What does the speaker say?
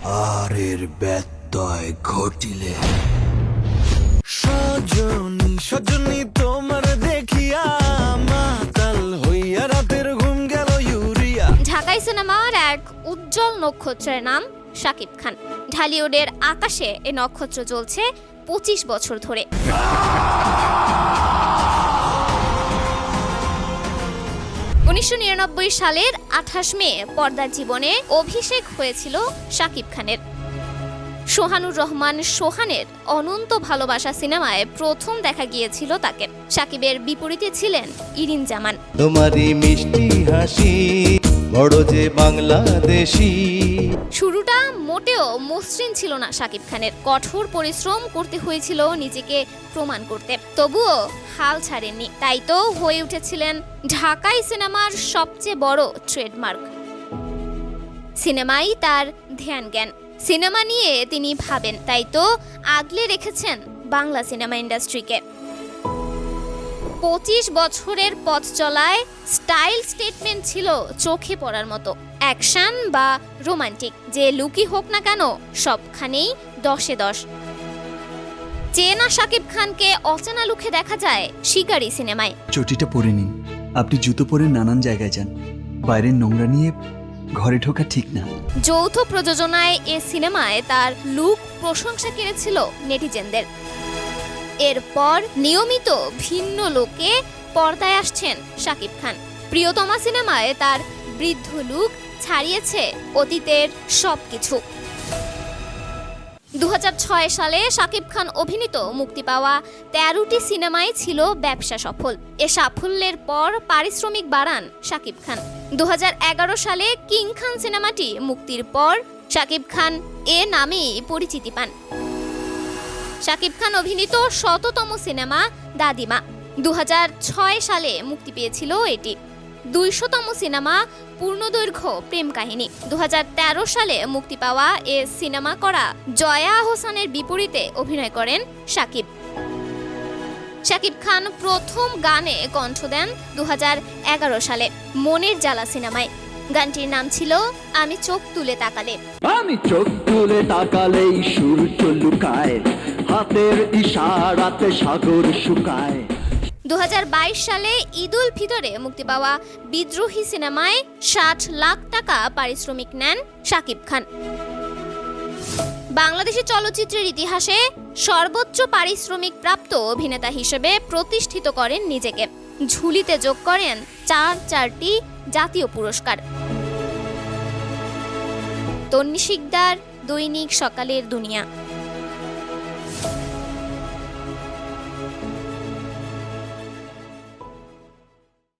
আর এর ব্যত্যয় ঘটিলে সজনী সজনী তোমার দেখিয়া মাতাল হইয়া রাতের ঘুম গেল ইউরিয়া। ঢাকাই সিনেমার এক উজ্জ্বল নক্ষত্রের নাম শাকিব খান। ঢালিউডের আকাশে এ নক্ষত্র জ্বলছে 25 বছর ধরে। 1999 সালের 28 মে পর্দার জীবনে অভিষেক হয়েছিল শাকিব খানের। সোহানুর রহমান সোহানের অনন্ত ভালোবাসা সিনেমায় প্রথম দেখা গিয়েছিল তাকে। শাকিবের বিপরীতে ছিলেন ইরিন জামান। তোমারই মিষ্টি হাসি বড় যে বাংলাদেশি। শুরুটা মোটেও মসৃণ ছিল না শাকিব খানের। কঠোর পরিশ্রম করতে হয়েছিল নিজেকে প্রমাণ করতে, তবুও হাল ছাড়েননি। তাই তো হয়ে উঠেছিলেন ঢাকাই সিনেমার সবচেয়ে বড় ট্রেডমার্ক। সিনেমাই তার ধ্যান জ্ঞান, সিনেমা নিয়ে তিনি ভাবেন, তাই তো আগলে রেখেছেন বাংলা সিনেমা ইন্ডাস্ট্রিকে। 25 বছরের পথ চলায় স্টাইল স্টেটমেন্ট ছিল চোখে পড়ার মতো। অ্যাকশন বা রোমান্টিক যে লুকই হোক না কেন, সবখানেই 10-এ 10। চেনা শাকিব খানকে অচেনা লুকে দেখা যায় শিকারি সিনেমায়। চটিটা পরে নিন, আপনি জুতো পরে নানান জায়গায় যান, বাইরের নোংরা নিয়ে ঘরে ঢোকা ঠিক না। যৌথ প্রযোজনায় এ সিনেমায় তার লুক প্রশংসা কেড়েছিল নেটিজেনদের। এরপর নিয়মিত ভিন্ন লোকে পর্দায় আসছেন শাকিব খান। প্রিয়তমা সিনেমায় তার বৃদ্ধ লুক ছাড়িয়েছে অতীতের সবকিছু। 2006 সালে শাকিব খান অভিনীত মুক্তি পাওয়া 13টি সিনেমায় ছিল ব্যবসা সফল। এ সাফল্যের পর পারিশ্রমিক বাড়ান শাকিব খান। 2011 সালে কিং খান সিনেমাটি মুক্তির পর শাকিব খান এ নামেই পরিচিতি পান। শাকিব খান অভিনীত শততম সিনেমা দাদিমা। 2006 সালে মুক্তি পেয়েছিল এটি। 200তম সিনেমা পূর্ণদৈর্ঘ্য প্রেম কাহিনী। 2013 সালে মুক্তি পাওয়া এ সিনেমা করা জয়া আহসানের বিপরীতে অভিনয় করেন শাকিব। শাকিব খান প্রথম গানে কণ্ঠ দেন 2011 সালে মনের জ্বালা সিনেমায়। গানটির নাম ছিল আমি চোখ তুলে তাকালে। আমি চোখ তুলে তাকালেই সূর্য লুকায়, হাতের ইশারাতে সাগর শুকায়। 2022 সালে ঈদুল ফিতরে মুক্তি পাওয়া বিদ্রোহী সিনেমায় 60 লাখ টাকা পারিশ্রমিক নেন শাকিব খান। বাংলাদেশি চলচ্চিত্রের ইতিহাসে সর্বোচ্চ পারিশ্রমিক প্রাপ্ত অভিনেতা হিসেবে প্রতিষ্ঠিত করেন নিজেকে। ঝুলিতে যোগ করেন 4টি জাতীয় পুরস্কার। তন্নি শিকদার, দৈনিক সকালের দুনিয়া।